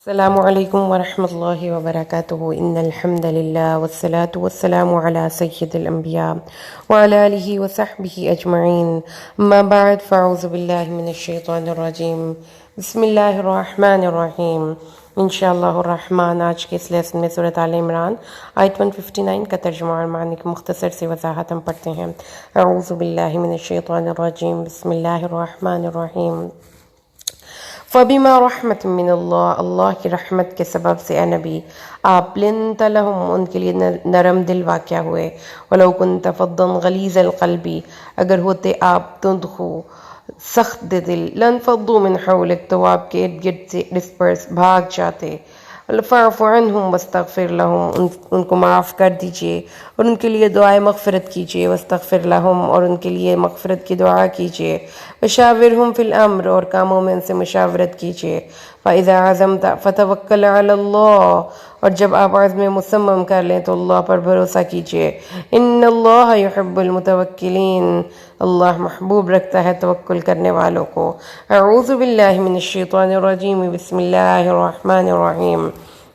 السلام علیکم ورحمۃ اللہ وبرکاتہ ان الحمد للہ والصلاة والسلام علی سید الانبیاء وعلی آلہ وصحبہ اجمعین اما بعد فاعوذ باللہ من الشیطان الرجیم بسم اللہ الرحمن الرحیم انشاءاللہ الرحمن آج کے اس لیسن میں سورۃ آل عمران آیت 159 کا ترجمہ اور معنی کی مختصر سی وضاحت ہم پڑھتے ہیں۔ اعوذ باللہ من الشیطان الرجیم بسم اللہ الرحمن الرحیم فَبِمَا رَحْمَةٍ مِّنَ اللَّهِ اللہ کی رحمت کے سبب سے اے نبی آپ لِنْتَ لَهُمْ ان کے لیے نرم دل واقع ہوئے وَلَوْ كُنْتَ فَضًّا غَلِيظَ الْقَلْبِ اگر ہوتے آپ تند خو سخت دل لَانْفَضُّوا مِنْ حَوْلِكَ تو آپ کے ارد گرد سے ڈسپرس بھاگ جاتے۔ فَاعْفُ عَنْهُمْ وَاسْتَغْفِرْ لَهُمْ ان کو معاف کر دیجئے اور ان کے لیے دعائے مغفرت کیجئے، وَاسْتَغْفِرْ لَهُمْ اور ان کے لیے مغفرت کی دعا کیجئے، وَشَاوِرْهُمْ فِي الْأَمْرِ اور کاموں میں ان سے مشاورت کیجئے، فَإِذَا عَزَمْتَ فَتَوَكَّلْ عَلَى اللَّهِ اور جب آپ عزم مصمم کر لیں تو اللہ پر بھروسہ کیجئے، إِنَّ اللَّهَ يُحِبُّ الْمُتَوَكِّلِينَ اللہ محبوب رکھتا ہے توکل کرنے والوں کو۔ اعوذ باللہ من الشیطان الرجیم بسم اللہ الرحمن الرحیم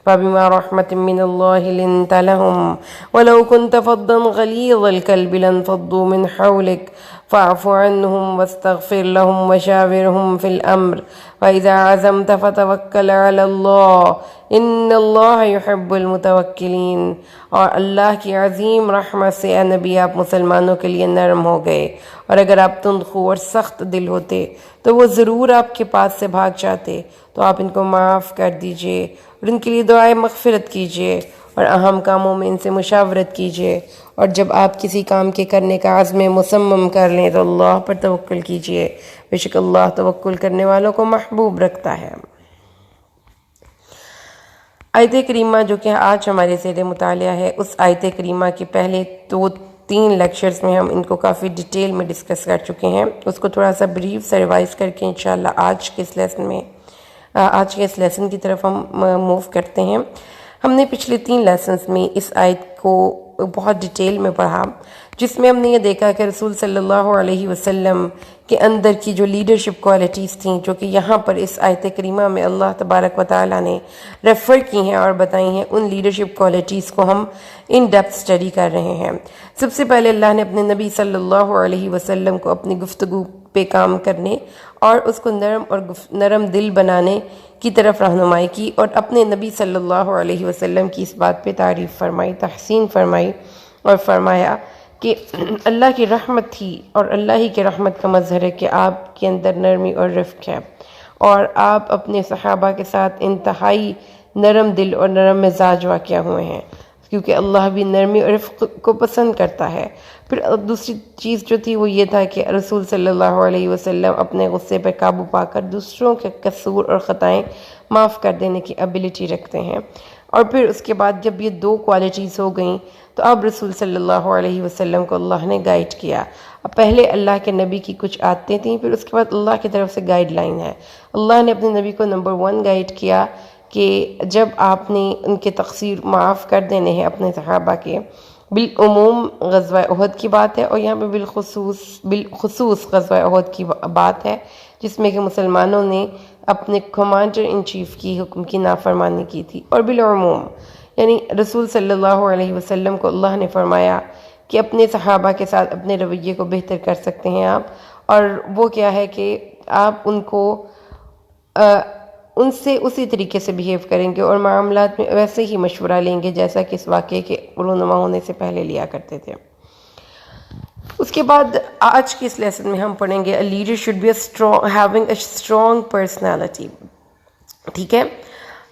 فَبِمَا رَحْمَةٍ مِّنَ اللَّهِ لِنْتَ لَهُمْ وَلَوْ كُنْتَ فَضًّا غَلِيظَ الْقَلْبِ لَانْفَضُّوا مِنْ حَوْلِكَ فَاعْفُ عَنْهُمْ وَاسْتَغْفِرْ لَهُمْ وَشَاوِرْهُمْ فِي الْأَمْرِ فَإِذَا عَزَمْتَ فَتَوَكَّلْ عَلَى اللَّهِ إِنَّ اللَّهَ يُحِبُّ الْمُتَوَكِّلِينَ اور اللہ کی عظیم رحمت سے اے نبی آپ مسلمانوں کے لیے نرم ہو گئے، اور اگر آپ تند خو اور سخت دل ہوتے تو وہ ضرور آپ کے پاس سے بھاگ جاتے، تو آپ ان کو معاف کر دیجئے اور ان کے لیے دعائے مغفرت کیجئے اور اہم کاموں میں ان سے مشاورت کیجئے، اور جب آپ کسی کام کے کرنے کا عزم مصمم کر لیں تو اللہ پر توکل کیجئے، بے شک اللہ توکل کرنے والوں کو محبوب رکھتا ہے۔ آیت کریمہ جو کہ آج ہمارے زیر مطالعہ ہے، اس آیت کریمہ کے پہلے 2-3 لیکچرز میں ہم ان کو کافی ڈیٹیل میں ڈسکس کر چکے ہیں، اس کو تھوڑا سا بریف سے ریوائز کر کے انشاءاللہ آج کے اس لیسن کی طرف ہم موو کرتے ہیں۔ ہم نے پچھلے 3 لیسنز میں اس آیت کو بہت ڈیٹیل میں پڑھا، جس میں ہم نے یہ دیکھا کہ رسول صلی اللہ علیہ وسلم کے اندر کی جو لیڈرشپ کوالٹیز تھیں، جو کہ یہاں پر اس آیت کریمہ میں اللہ تبارک و تعالیٰ نے ریفر کی ہیں اور بتائی ہیں، ان لیڈرشپ کوالٹیز کو ہم ان ڈیپتھ اسٹڈی کر رہے ہیں۔ سب سے پہلے اللہ نے اپنے نبی صلی اللہ علیہ وسلم کو اپنی گفتگو پہ کام کرنے اور اس کو نرم دل بنانے کی طرف رہنمائی کی، اور اپنے نبی صلی اللہ علیہ وسلم کی اس بات پہ تعریف فرمائی، تحسین فرمائی، اور فرمایا کہ اللہ کی رحمت تھی، اور اللہ ہی کی رحمت کا مظہر ہے کہ آپ کے اندر نرمی اور رفق ہے، اور آپ اپنے صحابہ کے ساتھ انتہائی نرم دل اور نرم مزاج واقع ہوئے ہیں، کیونکہ اللہ بھی نرمی اور رفق کو پسند کرتا ہے۔ پھر دوسری چیز جو تھی وہ یہ تھا کہ رسول صلی اللہ علیہ وسلم اپنے غصے پر قابو پا کر دوسروں کے قصور اور خطائیں معاف کر دینے کی ایبلٹی رکھتے ہیں، اور پھر اس کے بعد جب یہ 2 کوالٹیز ہو گئیں تو اب رسول صلی اللہ علیہ وسلم کو اللہ نے گائیڈ کیا۔ اب پہلے اللہ کے نبی کی کچھ عادتیں تھیں، پھر اس کے بعد اللہ کی طرف سے گائیڈ لائن ہے۔ اللہ نے اپنے نبی کو نمبر 1 گائیڈ کیا کہ جب آپ نے ان کے تقصیر معاف کر دینے ہیں اپنے صحابہ کے، بالعموم غزوہ احد کی بات ہے، اور یہاں پہ بالخصوص غزوہ احد کی بات ہے، جس میں کہ مسلمانوں نے اپنے کمانڈر ان چیف کی حکم کی نافرمانی کی تھی، اور بالعموم یعنی رسول صلی اللہ علیہ وسلم کو اللہ نے فرمایا کہ اپنے صحابہ کے ساتھ اپنے رویے کو بہتر کر سکتے ہیں آپ، اور وہ کیا ہے کہ آپ ان سے اسی طریقے سے بیہیو کریں گے اور معاملات میں ویسے ہی مشورہ لیں گے جیسا کہ اس واقعے کے رونما ہونے سے پہلے لیا کرتے تھے۔ اس کے بعد آج کے اس لیسن میں ہم پڑھیں گے a leader should be having a strong personality۔ ٹھیک ہے،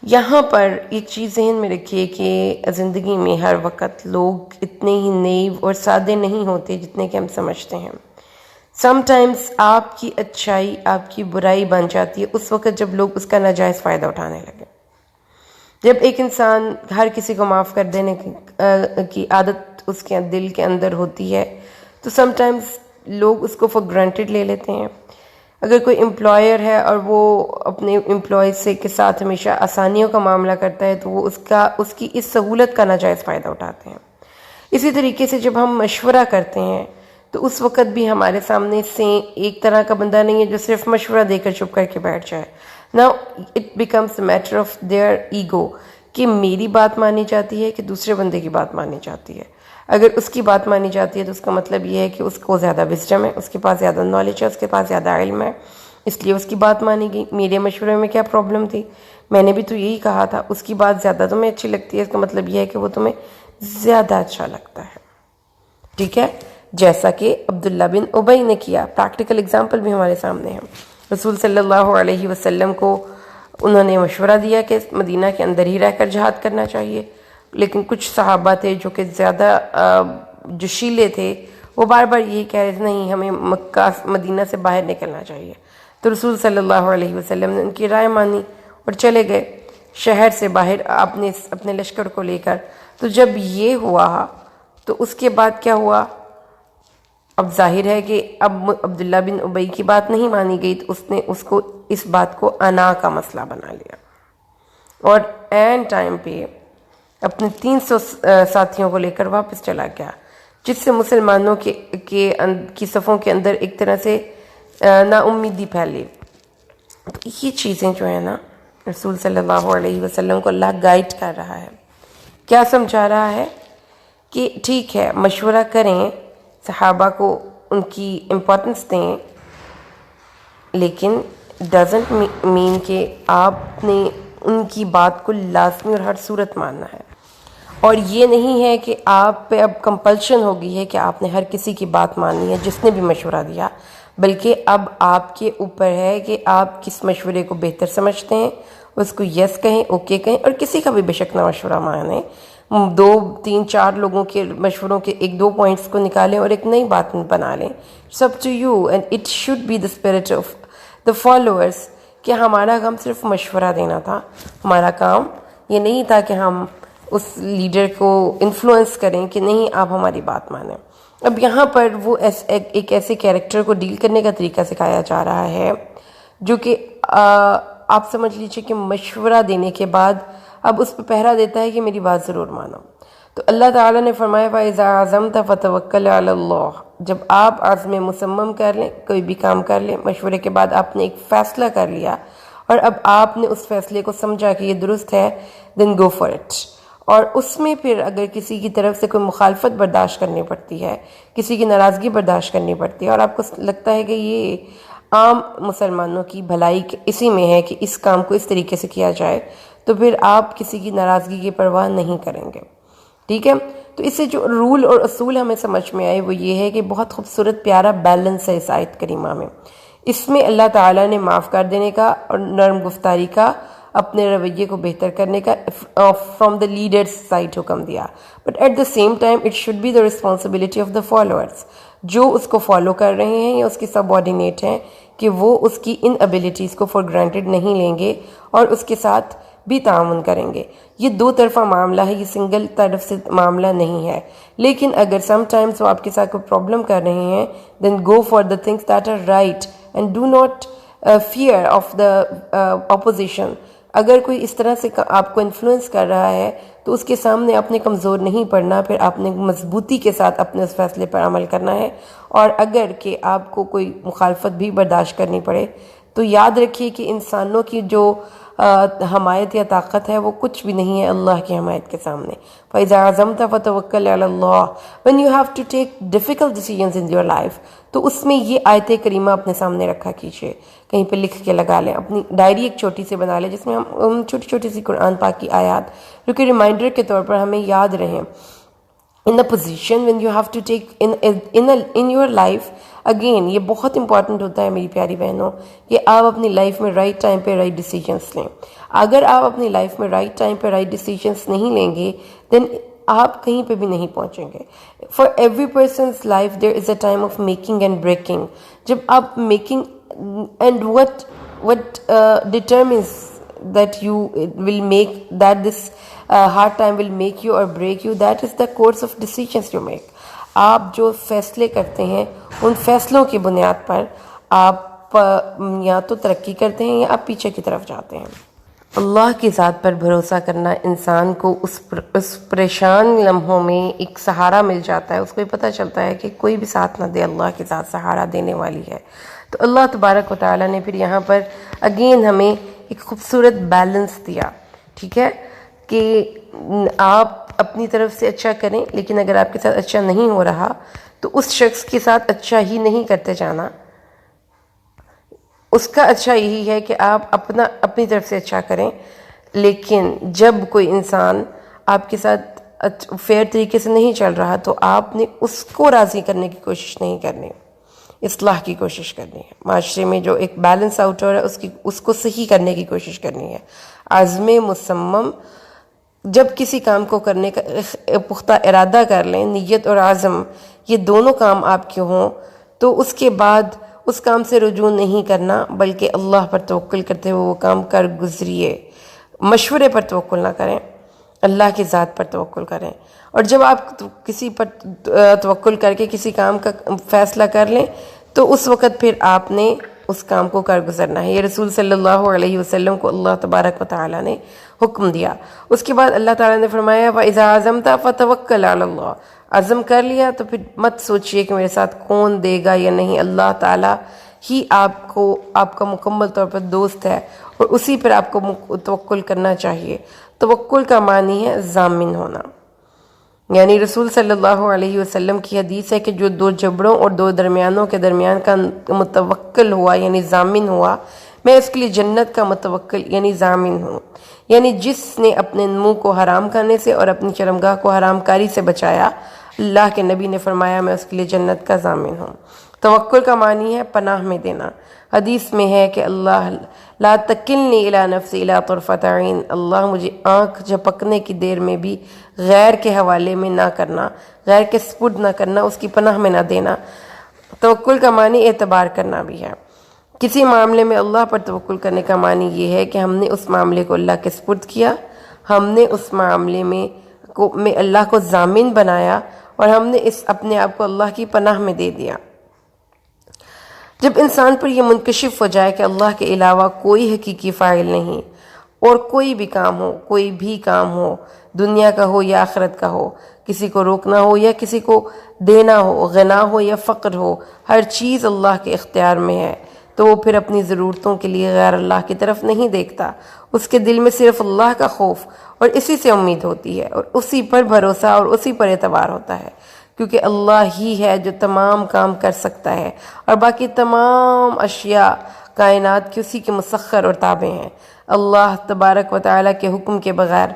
یہاں پر ایک چیز ذہن میں رکھیے کہ زندگی میں ہر وقت لوگ اتنے ہی نیو اور سادے نہیں ہوتے جتنے کہ ہم سمجھتے ہیں۔ سم ٹائمز آپ کی اچھائی آپ کی برائی بن جاتی ہے اس وقت جب لوگ اس کا ناجائز فائدہ اٹھانے لگے۔ جب ایک انسان ہر کسی کو معاف کر دینے کی عادت اس کے دل کے اندر ہوتی ہے تو سم ٹائمز لوگ اس کو فار گرانٹیڈ لے لیتے ہیں۔ اگر کوئی امپلائر ہے اور وہ اپنے امپلائیز کے ساتھ ہمیشہ آسانیوں کا معاملہ کرتا ہے تو وہ اس کی اس سہولت کا ناجائز فائدہ اٹھاتے ہیں۔ اسی طریقے سے جب ہم مشورہ کرتے ہیں تو اس وقت بھی ہمارے سامنے سے ایک طرح کا بندہ نہیں ہے جو صرف مشورہ دے کر چپ کر کے بیٹھ جائے۔ Now it becomes a matter of their ego کہ میری بات مانی جاتی ہے کہ دوسرے بندے کی بات مانی جاتی ہے. اگر اس کی بات مانی جاتی ہے تو اس کا مطلب یہ ہے کہ اس کو زیادہ وزڈم ہے، اس کے پاس زیادہ نالج ہے، اس کے پاس زیادہ علم ہے، اس لیے اس کی بات مانی گئی. میرے مشورے میں کیا پرابلم تھی؟ میں نے بھی تو یہی کہا تھا. اس کی بات زیادہ تمہیں اچھی لگتی ہے، اس کا مطلب یہ ہے کہ وہ تمہیں زیادہ اچھا لگتا ہے. ٹھیک ہے، جیسا کہ عبداللہ بن ابی نے کیا. پریکٹیکل اگزامپل بھی ہمارے سامنے ہے. رسول صلی اللہ علیہ وسلم کو انہوں نے مشورہ دیا کہ مدینہ کے اندر ہی رہ کر جہاد کرنا چاہیے، لیکن کچھ صحابہ تھے جو کہ زیادہ جوشیلے تھے، وہ بار بار یہی کہہ رہے تھے نہیں ہمیں مکہ مدینہ سے باہر نکلنا چاہیے. تو رسول صلی اللہ علیہ وسلم نے ان کی رائے مانی اور چلے گئے شہر سے باہر اپنے لشکر کو لے کر. تو جب یہ ہوا تو اس کے بعد کیا ہوا؟ اب ظاہر ہے کہ اب عبداللہ بن ابی کی بات نہیں مانی گئی، تو اس نے اس بات کو انا کا مسئلہ بنا لیا اور این ٹائم پہ اپنے 300 ساتھیوں کو لے کر واپس چلا گیا، جس سے مسلمانوں کی صفوں کے اندر ایک طرح سے نا امیدی پھیلی. تو یہ چیزیں جو ہیں نا، رسول صلی اللہ علیہ وسلم کو اللہ گائیڈ کر رہا ہے. کیا سمجھا رہا ہے؟ کہ ٹھیک ہے مشورہ کریں، صحابہ کو ان کی امپورٹنس دیں، لیکن ڈزنٹ مین کہ آپ نے ان کی بات کو لازمی اور ہر صورت ماننا ہے. اور یہ نہیں ہے کہ آپ پہ اب کمپلشن ہو گئی ہے کہ آپ نے ہر کسی کی بات ماننی ہے جس نے بھی مشورہ دیا، بلکہ اب آپ کے اوپر ہے کہ آپ کس مشورے کو بہتر سمجھتے ہیں، اس کو یس کہیں، اوکے کہیں، اور کسی کا بھی بے شک نہ مشورہ مانیں. 2 3 4 لوگوں کے مشوروں کے 1 2 پوائنٹس کو نکالیں اور ایک نئی بات بنا لیں. It's up to you and it should be the spirit of the followers کہ ہمارا کام صرف مشورہ دینا تھا. ہمارا کام یہ نہیں تھا کہ ہم اس لیڈر کو انفلوئنس کریں کہ نہیں آپ ہماری بات مانیں. اب یہاں پر وہ ایک ایسے کیریکٹر کو ڈیل کرنے کا طریقہ سکھایا جا رہا ہے جو کہ آپ سمجھ لیجئے کہ مشورہ دینے کے بعد اب اس پہ پہرا دیتا ہے کہ میری بات ضرور مانو. تو اللہ تعالیٰ نے فرمایا فَإِذَا عَزَمْتَ فَتَوَكَّلْ عَلَى اللَّهِ. جب آپ عزم مصمم کر لیں، کوئی بھی کام کر لیں، مشورے کے بعد آپ نے ایک فیصلہ کر لیا اور اب آپ نے اس فیصلے کو سمجھا کہ یہ درست ہے، then go for it. اور اس میں پھر اگر کسی کی طرف سے کوئی مخالفت برداشت کرنی پڑتی ہے، کسی کی ناراضگی برداشت کرنی پڑتی ہے، اور آپ کو لگتا ہے کہ یہ عام مسلمانوں کی بھلائی اسی میں ہے کہ اس کام کو اس طریقے سے کیا جائے، تو پھر آپ کسی کی ناراضگی کی پرواہ نہیں کریں گے. ٹھیک ہے، تو اس سے جو رول اور اصول ہمیں سمجھ میں آئے وہ یہ ہے کہ بہت خوبصورت پیارا بیلنس ہے اس آیت کریمہ میں. اس میں اللہ تعالیٰ نے معاف کر دینے کا اور نرم گفتاری کا، اپنے رویے کو بہتر کرنے کا فرام دا لیڈرز سائڈ حکم دیا. But at the same time it should be the responsibility of the followers, جو اس کو فالو کر رہے ہیں یا اس کی سب آرڈینیٹ ہیں، کہ وہ اس کی ان ابیلٹیز کو فار گرانٹیڈ نہیں لیں گے اور اس کے ساتھ بھی تعاون کریں گے. یہ 2 طرفہ معاملہ ہے، یہ سنگل طرف سے معاملہ نہیں ہے. لیکن اگر سم ٹائمز وہ آپ کے ساتھ کوئی پرابلم کر رہے ہیں، then go for the things that are right and do not fear of the opposition. اگر کوئی اس طرح سے آپ کو انفلوئنس کر رہا ہے تو اس کے سامنے آپ نے کمزور نہیں پڑنا، پھر آپ نے مضبوطی کے ساتھ اپنے اس فیصلے پر عمل کرنا ہے. اور اگر کہ آپ کو کوئی مخالفت بھی برداشت کرنی پڑے تو یاد رکھیے کہ انسانوں کی جو حمایت یا طاقت ہے وہ کچھ بھی نہیں ہے اللہ کی حمایت کے سامنے. فَإِذَا عَزَمْتَ فَتَوَكَّلْ عَلَى اللَّهِ. When you have to take difficult decisions in your life, تو اس میں یہ آیت کریمہ اپنے سامنے رکھا کیجئے، کہیں پہ لکھ کے لگا لیں، اپنی ڈائری ایک چھوٹی سی بنا لیں جس میں ہم چھوٹی چھوٹی سی قرآن پاک کی آیات جو کہ ریمائنڈر کے طور پر ہمیں یاد رہیں. In a position when you have to take in your life, again یہ بہت امپورٹنٹ ہوتا ہے میری پیاری بہنوں کہ آپ اپنی لائف میں رائٹ ٹائم پہ رائٹ ڈیسیجنس لیں. اگر آپ اپنی لائف میں رائٹ ٹائم پہ رائٹ ڈیسیجنس نہیں لیں گے دین آپ کہیں پہ بھی نہیں پہنچیں گے. For every person's life there is a time of making and breaking. جب آپ making and what determines that you will make that this hard time will make you or break you, that is the course of decisions you make. آپ جو فیصلے کرتے ہیں ان فیصلوں کی بنیاد پر آپ یا تو ترقی کرتے ہیں یا آپ پیچھے کی طرف جاتے ہیں. اللہ کی ذات پر بھروسہ کرنا انسان کو اس پریشان لمحوں میں ایک سہارا مل جاتا ہے. اس کو یہ پتہ چلتا ہے کہ کوئی بھی ساتھ نہ دے، اللہ کی ذات سہارا دینے والی ہے. تو اللہ تبارک و تعالیٰ نے پھر یہاں پر اگین ہمیں ایک خوبصورت بیلنس دیا، ٹھیک ہے، کہ آپ اپنی طرف سے اچھا کریں، لیکن اگر آپ کے ساتھ اچھا نہیں ہو رہا تو اس شخص کے ساتھ اچھا ہی نہیں کرتے جانا، اس کا اچھا یہی ہے کہ آپ اپنی طرف سے اچھا کریں، لیکن جب کوئی انسان آپ کے ساتھ فیئر طریقے سے نہیں چل رہا تو آپ نے اس کو راضی کرنے کی کوشش نہیں کرنی، اصلاح کی کوشش کرنی ہے۔ معاشرے میں جو ایک بیلنس آؤٹ ہو رہا ہے اس کو صحیح کرنے کی کوشش کرنی ہے۔ عزم مصمم، جب کسی کام کو کرنے کا پختہ ارادہ کر لیں، نیت اور عزم یہ دونوں کام آپ کے ہوں، تو اس کے بعد اس کام سے رجوع نہیں کرنا، بلکہ اللہ پر توکل کرتے ہوئے وہ کام کر گزریے۔ مشورے پر توکل نہ کریں، اللہ کی ذات پر توکل کریں۔ اور جب آپ کسی پر توکل کر کے کسی کام کا فیصلہ کر لیں تو اس وقت پھر آپ نے اس کام کو کر گزرنا ہے۔ یہ رسول صلی اللہ علیہ وسلم کو اللہ تبارک و تعالیٰ نے حکم دیا۔ اس کے بعد اللہ تعالیٰ نے فرمایا وَإِذَا عَزَمْتَ فَتَوَكَّلْ عَلَى اللَّهِ، عزم کر لیا تو پھر مت سوچئے کہ میرے ساتھ کون دے گا یا نہیں، اللہ تعالیٰ ہی آپ کا مکمل طور پر دوست ہے اور اسی پر آپ کو توکل کرنا چاہیے۔ توکل کا معنی ہے ضامن ہونا، یعنی رسول صلی اللہ علیہ وسلم کی حدیث ہے کہ جو دو جبڑوں اور دو درمیانوں کے درمیان کا متوکل ہوا یعنی ضامن ہوا، میں اس کے لیے جنت کا متوکل یعنی ضامن ہوں۔ یعنی جس نے اپنے منہ کو حرام کھانے سے اور اپنی شرمگاہ کو حرام کاری سے بچایا، اللہ کے نبی نے فرمایا میں اس کے لیے جنت کا ضامن ہوں۔ توکل کا معنی ہے پناہ میں دینا۔ حدیث میں ہے کہ اللہ لا تکلنی الی نفسی الی طرفۃ عین، اللہ مجھے آنکھ جھپکنے کی دیر میں بھی غیر کے حوالے میں نہ کرنا، غیر کے سپرد نہ کرنا، اس کی پناہ میں نہ دینا۔ توکل کا معنی اعتبار کرنا بھی ہے۔ کسی معاملے میں اللہ پر توکل کرنے کا معنی یہ ہے کہ ہم نے اس معاملے کو اللہ کے سپرد کیا، ہم نے اس معاملے میں اللہ کو ضامن بنایا اور ہم نے اپنے آپ کو اللہ کی پناہ میں دے دیا۔ جب انسان پر یہ منکشف ہو جائے کہ اللہ کے علاوہ کوئی حقیقی فاعل نہیں، اور کوئی بھی کام ہو، دنیا کا ہو یا آخرت کا ہو، کسی کو روکنا ہو یا کسی کو دینا ہو، غنا ہو یا فقر ہو، ہر چیز اللہ کے اختیار میں ہے، تو وہ پھر اپنی ضرورتوں کے لیے غیر اللہ کی طرف نہیں دیکھتا۔ اس کے دل میں صرف اللہ کا خوف اور اسی سے امید ہوتی ہے اور اسی پر بھروسہ اور اسی پر اعتبار ہوتا ہے، کیونکہ اللہ ہی ہے جو تمام کام کر سکتا ہے اور باقی تمام اشیاء کائنات کی اسی کے مسخر اور تابع ہیں۔ اللہ تبارک و تعالیٰ کے حکم کے بغیر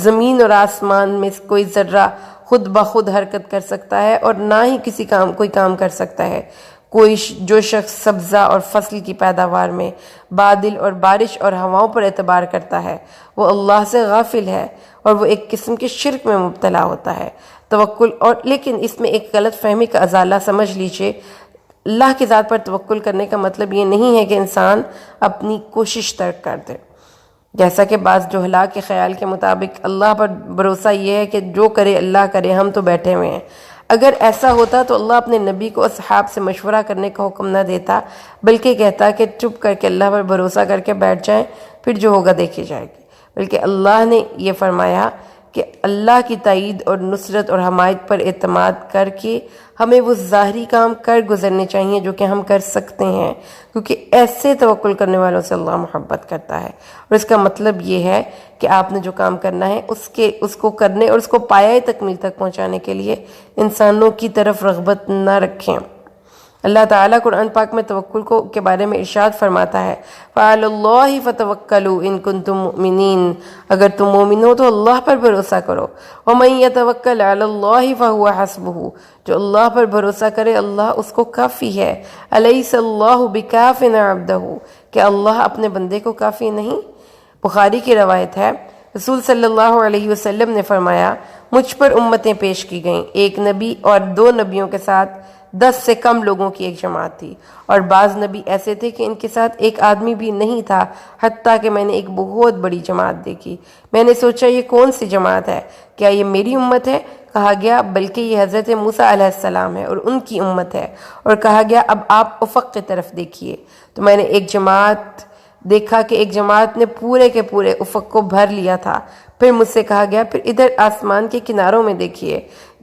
زمین اور آسمان میں کوئی ذرہ خود بخود حرکت کر سکتا ہے اور نہ ہی کوئی کام کر سکتا ہے۔ جو شخص سبزہ اور فصل کی پیداوار میں بادل اور بارش اور ہواؤں پر اعتبار کرتا ہے وہ اللہ سے غافل ہے اور وہ ایک قسم کے شرک میں مبتلا ہوتا ہے۔ توکل لیکن اس میں ایک غلط فہمی کا ازالہ سمجھ لیجئے، اللہ کی ذات پر توکل کرنے کا مطلب یہ نہیں ہے کہ انسان اپنی کوشش ترک کر دے، جیسا کہ بعض جہلاء کے خیال کے مطابق اللہ پر بھروسہ یہ ہے کہ جو کرے اللہ کرے، ہم تو بیٹھے ہوئے ہیں۔ اگر ایسا ہوتا تو اللہ اپنے نبی کو اصحاب سے مشورہ کرنے کا حکم نہ دیتا، بلکہ کہتا کہ چپ کر کے اللہ پر بھروسہ کر کے بیٹھ جائیں، پھر جو ہوگا دیکھی جائے گی۔ بلکہ اللہ نے یہ فرمایا کہ اللہ کی تائید اور نصرت اور حمایت پر اعتماد کر کے ہمیں وہ ظاہری کام کر گزرنے چاہیے جو کہ ہم کر سکتے ہیں، کیونکہ ایسے توکل کرنے والوں سے اللہ محبت کرتا ہے۔ اور اس کا مطلب یہ ہے کہ آپ نے جو کام کرنا ہے اس کو کرنے اور اس کو پایۂ تکمیل تک پہنچانے کے لیے انسانوں کی طرف رغبت نہ رکھیں۔ اللہ تعالیٰ قرآن پاک میں توکل کے بارے میں ارشاد فرماتا ہے فَعَلَى اللَّهِ فَتَوَكَّلُوا إِن كُنتُم مُؤْمِنِينَ، اگر تم مومن ہو تو اللہ پر بھروسہ کرو۔ وَمَن يَتَوَكَّلْ عَلَى اللَّهِ فَهُوَ حَسْبُهُ، جو اللہ پر بھروسہ کرے اللہ اس کو کافی ہے۔ أَلَيْسَ اللَّهُ بِكَافٍ عَبْدَهُ، کہ اللہ اپنے بندے کو کافی نہیں؟ بخاری کی روایت ہے رسول صلی اللہ علیہ وسلم نے فرمایا مجھ پر امتیں پیش کی گئیں، ایک نبی اور 2 نبیوں کے ساتھ 10 سے کم لوگوں کی ایک جماعت تھی، اور بعض نبی ایسے تھے کہ ان کے ساتھ ایک آدمی بھی نہیں تھا، حتیٰ کہ میں نے ایک بہت بڑی جماعت دیکھی۔ میں نے سوچا یہ کون سی جماعت ہے؟ کیا یہ میری امت ہے؟ کہا گیا بلکہ یہ حضرت موسیٰ علیہ السلام ہے اور ان کی امت ہے۔ اور کہا گیا اب آپ افق کی طرف دیکھیے، تو میں نے دیکھا کہ ایک جماعت نے پورے کے پورے افق کو بھر لیا تھا۔ پھر مجھ سے کہا گیا پھر ادھر آسمان کے کناروں میں دیکھیے،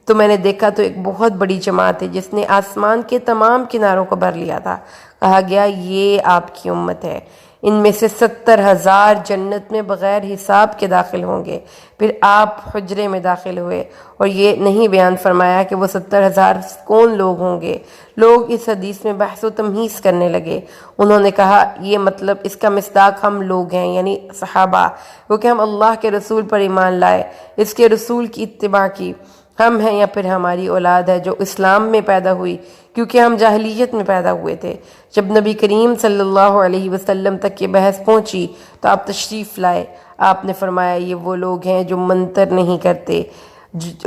تو میں نے دیکھا تو ایک بہت بڑی جماعت ہے جس نے آسمان کے تمام کناروں کو بھر لیا تھا۔ کہا گیا یہ آپ کی امت ہے۔ ان میں سے 70,000 جنت میں بغیر حساب کے داخل ہوں گے۔ پھر آپ حجرے میں داخل ہوئے اور یہ نہیں بیان فرمایا کہ وہ 70,000 کون لوگ ہوں گے۔ لوگ اس حدیث میں بحث و تمہیز کرنے لگے۔ انہوں نے کہا یہ مطلب اس کا مصداق ہم لوگ ہیں، یعنی صحابہ، کیونکہ ہم اللہ کے رسول پر ایمان لائے، اس کے رسول کی اتباع کی، ہم ہیں یا پھر ہماری اولاد ہے جو اسلام میں پیدا ہوئی، کیونکہ ہم جاہلیت میں پیدا ہوئے تھے۔ جب نبی کریم صلی اللہ علیہ وسلم تک یہ بحث پہنچی تو آپ تشریف لائے۔ آپ نے فرمایا یہ وہ لوگ ہیں جو منتر نہیں کرتے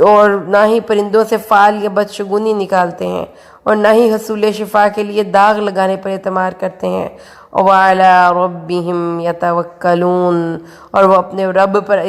اور نہ ہی پرندوں سے فال یا بدشگونی نکالتے ہیں اور نہ ہی حصول شفا کے لیے داغ لگانے پر اعتماد کرتے ہیں، وَعَلَىٰ رَبِّهِمْ يَتَوَكَّلُونَ، اور وہ اپنے رب پر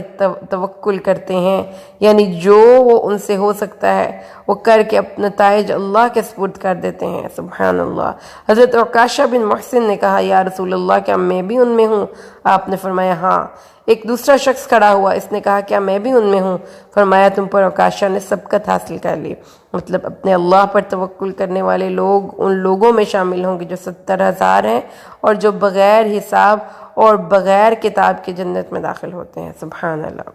توکل کرتے ہیں، یعنی جو وہ ان سے ہو سکتا ہے وہ کر کے اپنا نتائج اللہ کے سپرد کر دیتے ہیں۔ سبحان اللہ۔ حضرت عکاشہ بن محسن نے کہا یا رسول اللہ کیا میں بھی ان میں ہوں؟ آپ نے فرمایا ہاں۔ ایک دوسرا شخص کھڑا ہوا، اس نے کہا کیا میں بھی ان میں ہوں؟ فرمایا تم پر عکاشہ نے سبقت حاصل کر لی، مطلب اپنے اللہ پر توکل کرنے والے لوگ ان لوگوں میں شامل ہوں گے جو 70,000 ہیں اور جو بغیر حساب اور بغیر کتاب کے جنت میں داخل ہوتے ہیں۔ سبحان اللہ۔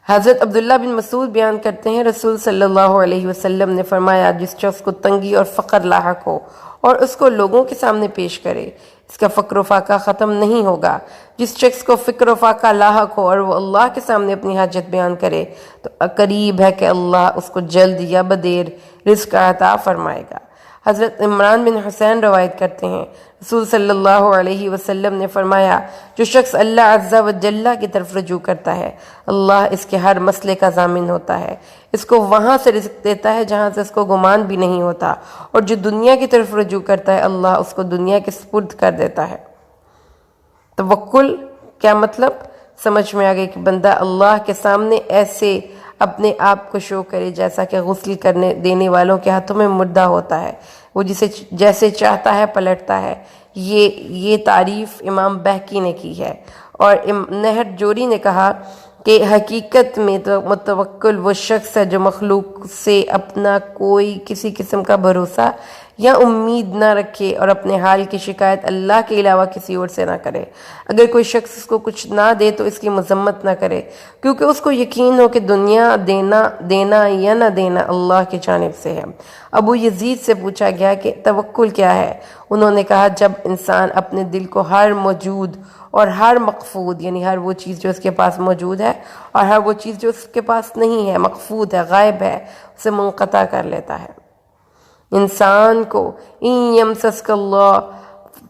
حضرت عبداللہ بن مسعود بیان کرتے ہیں رسول صلی اللہ علیہ وسلم نے فرمایا جس شخص کو تنگی اور فقر لاحق ہو اور اس کو لوگوں کے سامنے پیش کرے اس کا فقر و فاقہ ختم نہیں ہوگا۔ جس شخص کو فقر و فاقہ لاحق ہو اور وہ اللہ کے سامنے اپنی حاجت بیان کرے تو قریب ہے کہ اللہ اس کو جلد یا بدیر رزق عطا فرمائے گا۔ حضرت عمران بن حسین روایت کرتے ہیں رسول صلی اللہ علیہ وسلم نے فرمایا جو شخص اللہ عز و جل کی طرف رجوع کرتا ہے اللہ اس کے ہر مسئلے کا ضامن ہوتا ہے، اس کو وہاں سے رزق دیتا ہے جہاں سے اس کو گمان بھی نہیں ہوتا، اور جو دنیا کی طرف رجوع کرتا ہے اللہ اس کو دنیا کے سپرد کر دیتا ہے۔ توکل کیا مطلب سمجھ میں آ گئی کہ بندہ اللہ کے سامنے ایسے اپنے آپ کو شو کرے جیسا کہ غسل کرنے دینے والوں کے ہاتھوں میں مردہ ہوتا ہے، وہ جیسے چاہتا ہے پلٹتا ہے۔ یہ تعریف امام بہقی نے کی ہے، اور نہر جوری نے کہا کہ حقیقت میں متوکل وہ شخص ہے جو مخلوق سے اپنا کوئی کسی قسم کا بھروسہ یا امید نہ رکھے اور اپنے حال کی شکایت اللہ کے علاوہ کسی اور سے نہ کرے۔ اگر کوئی شخص اس کو کچھ نہ دے تو اس کی مذمت نہ کرے، کیونکہ اس کو یقین ہو کہ دنیا دینا یا نہ دینا اللہ کی جانب سے ہے۔ ابو یزید سے پوچھا گیا کہ توکل کیا ہے؟ انہوں نے کہا جب انسان اپنے دل کو ہر موجود اور ہر مقفود، یعنی ہر وہ چیز جو اس کے پاس موجود ہے اور ہر وہ چیز جو اس کے پاس نہیں ہے، مقفود ہے، غائب ہے، اسے منقطع کر لیتا ہے۔ انسان کو ان یمسسک اللہ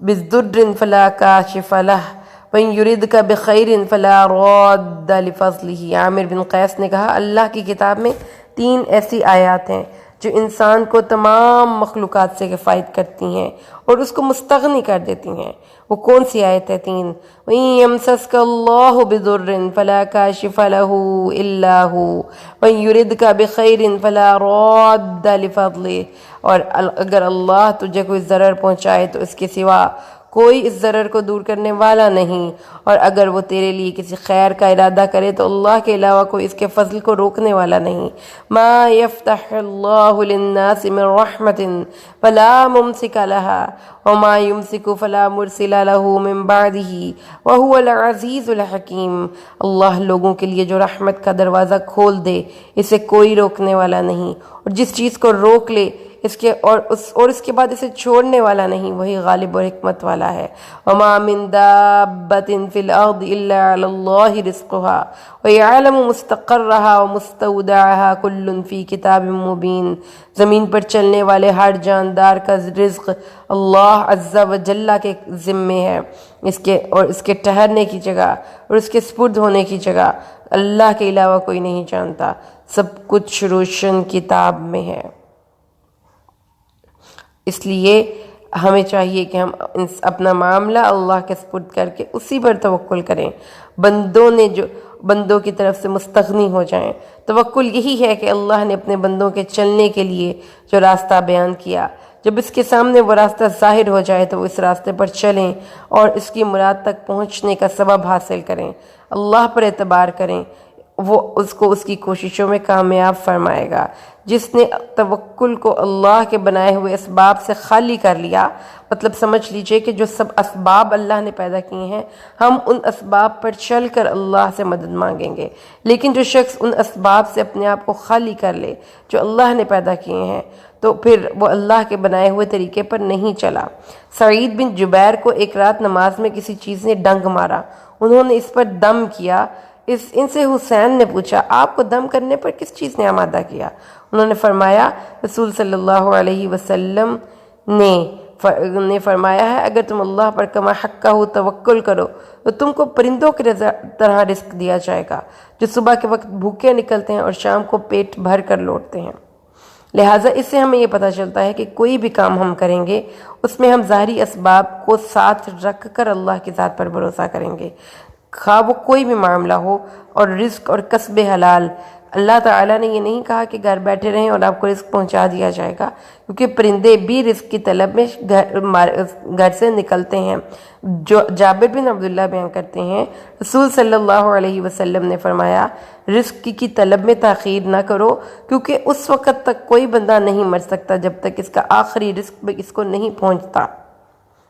بضر فلا کاشف لہ وان یردک بخیر فلا راد لفضلہ۔ عامر بن قیس نے کہا اللہ کی کتاب میں 3 ایسی آیات ہیں جو انسان کو تمام مخلوقات سے کفایت کرتی ہیں اور اس کو مستغنی کر دیتی ہیں۔ وہ کون سی آیت ہے 3؟ وَإِن يَمْسَسْكَ اللَّهُ بِضُرٍّ فَلَا كَاشِفَ لَهُ إِلَّا هُوَ وَإِن يُرِدْكَ بِخَيْرٍ فَلَا رَادَّ لِفَضْلِهِ، اور اگر اللہ تجھے کوئی ضرر پہنچائے تو اس کے سوا کوئی اس ضرر کو دور کرنے والا نہیں، اور اگر وہ تیرے لیے کسی خیر کا ارادہ کرے تو اللہ کے علاوہ کوئی اس کے فضل کو روکنے والا نہیں۔ ما یفتح اللہ للناس من رحمت فلا ممسک لها وما یمسک فلا مرسل له من بعدہ وهو العزیز الحکیم۔ اللہ لوگوں کے لیے جو رحمت کا دروازہ کھول دے اسے کوئی روکنے والا نہیں، اور جس چیز کو روک لے اس کے بعد اسے چھوڑنے والا نہیں، وہی غالب اور حکمت والا ہے۔ وما من دابۃ فی الارض الا علی اللہ رزقها ویعلم مستقرها ومستودعها کل فی کتاب مبین۔ زمین پر چلنے والے ہر جاندار کا رزق اللہ عز و جل کے ذمے ہے، اس کے ٹھہرنے کی جگہ اور اس کے سپرد ہونے کی جگہ اللہ کے علاوہ کوئی نہیں جانتا، سب کچھ روشن کتاب میں ہے۔ اس لیے ہمیں چاہیے کہ ہم اپنا معاملہ اللہ کے سپرد کر کے اسی پر توکل کریں، بندوں کی طرف سے مستغنی ہو جائیں۔ توکل یہی ہے کہ اللہ نے اپنے بندوں کے چلنے کے لیے جو راستہ بیان کیا، جب اس کے سامنے وہ راستہ ظاہر ہو جائے تو وہ اس راستے پر چلیں اور اس کی مراد تک پہنچنے کا سبب حاصل کریں، اللہ پر اعتبار کریں، وہ اس کو اس کی کوششوں میں کامیاب فرمائے گا۔ جس نے توکل کو اللہ کے بنائے ہوئے اسباب سے خالی کر لیا، مطلب سمجھ لیجئے کہ جو سب اسباب اللہ نے پیدا کیے ہیں، ہم ان اسباب پر چل کر اللہ سے مدد مانگیں گے۔ لیکن جو شخص ان اسباب سے اپنے آپ کو خالی کر لے جو اللہ نے پیدا کیے ہیں، تو پھر وہ اللہ کے بنائے ہوئے طریقے پر نہیں چلا۔ سعید بن جبیر کو ایک رات نماز میں کسی چیز نے ڈنگ مارا، انہوں نے اس پر دم کیا۔ ان سے حسین نے پوچھا، آپ کو دم کرنے پر کس چیز نے آمادہ کیا؟ انہوں نے فرمایا، رسول صلی اللہ علیہ وسلم نے فرمایا ہے، اگر تم اللہ پر کما حقہ توکل کرو تو تم کو پرندوں کی طرح رزق دیا جائے گا، جو صبح کے وقت بھوکے نکلتے ہیں اور شام کو پیٹ بھر کر لوٹتے ہیں۔ لہٰذا اس سے ہمیں یہ پتہ چلتا ہے کہ کوئی بھی کام ہم کریں گے اس میں ہم ظاہری اسباب کو ساتھ رکھ کر اللہ کی ذات پر بھروسہ کریں گے، خواہ وہ کوئی بھی معاملہ ہو۔ اور رزق اور کسب حلال، اللہ تعالیٰ نے یہ نہیں کہا کہ گھر بیٹھے رہیں اور آپ کو رزق پہنچا دیا جائے گا، کیونکہ پرندے بھی رزق کی طلب میں گھر سے نکلتے ہیں۔ جو جابر بن عبداللہ بیان کرتے ہیں، رسول صلی اللہ علیہ وسلم نے فرمایا، رزق کی طلب میں تاخیر نہ کرو، کیونکہ اس وقت تک کوئی بندہ نہیں مر سکتا جب تک اس کا آخری رزق بھی اس کو نہیں پہنچتا۔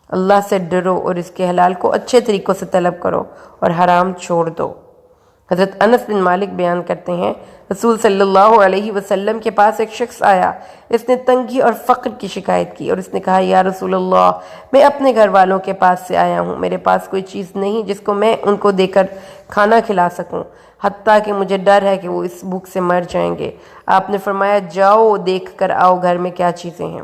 اللہ سے ڈرو اور اس کے حلال کو اچھے طریقوں سے طلب کرو اور حرام چھوڑ دو۔ حضرت انس بن مالک بیان کرتے ہیں، رسول صلی اللہ علیہ وسلم کے پاس ایک شخص آیا، اس نے تنگی اور فقر کی شکایت کی اور اس نے کہا، یا رسول اللہ، میں اپنے گھر والوں کے پاس سے آیا ہوں، میرے پاس کوئی چیز نہیں جس کو میں ان کو دے کر کھانا کھلا سکوں، حتیٰ کہ مجھے ڈر ہے کہ وہ اس بھوک سے مر جائیں گے۔ آپ نے فرمایا، جاؤ دیکھ کر آؤ گھر میں کیا چیزیں ہیں۔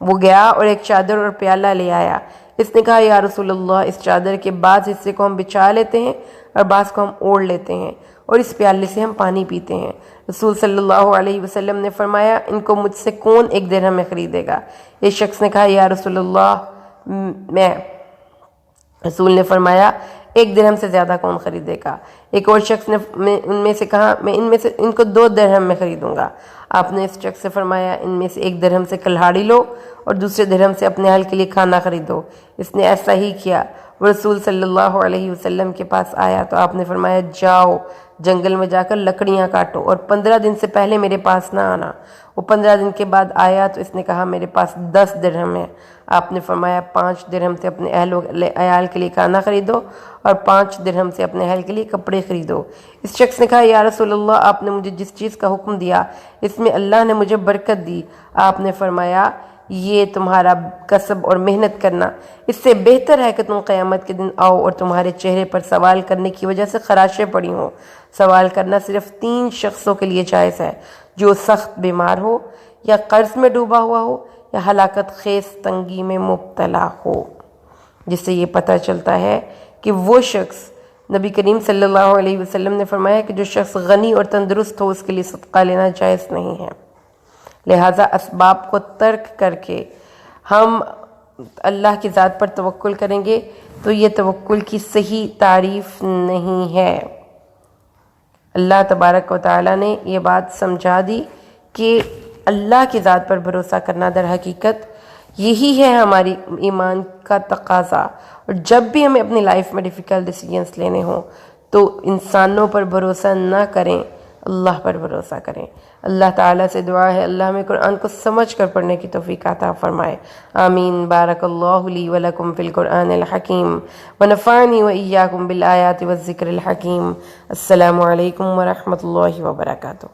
وہ گیا اور ایک چادر اور پیالہ لے آیا۔ اس نے کہا، یا رسول اللہ، اس چادر کے بعض حصے کو ہم بچھا لیتے ہیں اور بعض کو ہم اوڑھ لیتے ہیں اور اس پیالے سے ہم پانی پیتے ہیں۔ رسول صلی اللہ علیہ وسلم نے فرمایا، ان کو مجھ سے کون 1 درہم میں خریدے گا؟ ایک شخص نے کہا، یا رسول اللہ، میں۔ رسول نے فرمایا، 1 درہم سے زیادہ کون خریدے گا؟ ایک اور شخص نے ان میں سے کہا، میں ان کو 2 درہم میں خریدوں گا۔ آپ نے اس شخص سے فرمایا، ان میں سے 1 درہم سے کلہاڑی لو اور دوسرے درہم سے اپنے اہل کے لیے کھانا خریدو۔ اس نے ایسا ہی کیا۔ وہ رسول صلی اللہ علیہ وسلم کے پاس آیا تو آپ نے فرمایا، جاؤ جنگل میں جا کر لکڑیاں کاٹو اور 15 دن سے پہلے میرے پاس نہ آنا۔ وہ 15 دن کے بعد آیا تو اس نے کہا، میرے پاس 10 درہم ہے۔ آپ نے فرمایا، 5 درہم سے اپنے عیال کے لیے کھانا خریدو اور 5 درہم سے اپنے اہل کے لیے کپڑے خریدو۔ اس شخص نے کہا، یا رسول اللہ، آپ نے مجھے جس چیز کا حکم دیا اس میں اللہ نے مجھے برکت دی۔ آپ نے فرمایا، یہ تمہارا کسب اور محنت کرنا، اس سے بہتر ہے کہ تم قیامت کے دن آؤ اور تمہارے چہرے پر سوال کرنے کی وجہ سے خراشیں پڑی ہوں۔ سوال کرنا صرف 3 شخصوں کے لیے جائز ہے، جو سخت بیمار ہو، یا قرض میں ڈوبا ہوا ہو، یا ہلاکت خیز تنگی میں مبتلا ہو۔ جس سے یہ پتہ چلتا ہے کہ وہ شخص، نبی کریم صلی اللہ علیہ وسلم نے فرمایا کہ جو شخص غنی اور تندرست ہو اس کے لیے صدقہ لینا جائز نہیں ہے۔ لہٰذا اسباب کو ترک کر کے ہم اللہ کی ذات پر توکل کریں گے تو یہ توکل کی صحیح تعریف نہیں ہے۔ اللہ تبارک و تعالیٰ نے یہ بات سمجھا دی کہ اللہ کی ذات پر بھروسہ کرنا در حقیقت یہی ہے ہماری ایمان کا تقاضا۔ اور جب بھی ہمیں اپنی لائف میں ڈیفیکلٹ ڈیسیجنز لینے ہوں تو انسانوں پر بھروسہ نہ کریں، اللہ پر بھروسہ کریں۔ اللہ تعالیٰ سے دعا ہے اللہ ہمیں قرآن کو سمجھ کر پڑھنے کی توفیق عطا فرمائے، آمین۔ بارک اللہ لی ولکم فی القرآن الحکیم ونفعنی وإیاکم بالآیات والذکر الحکیم۔ السلام علیکم ورحمۃ اللہ وبرکاتہ۔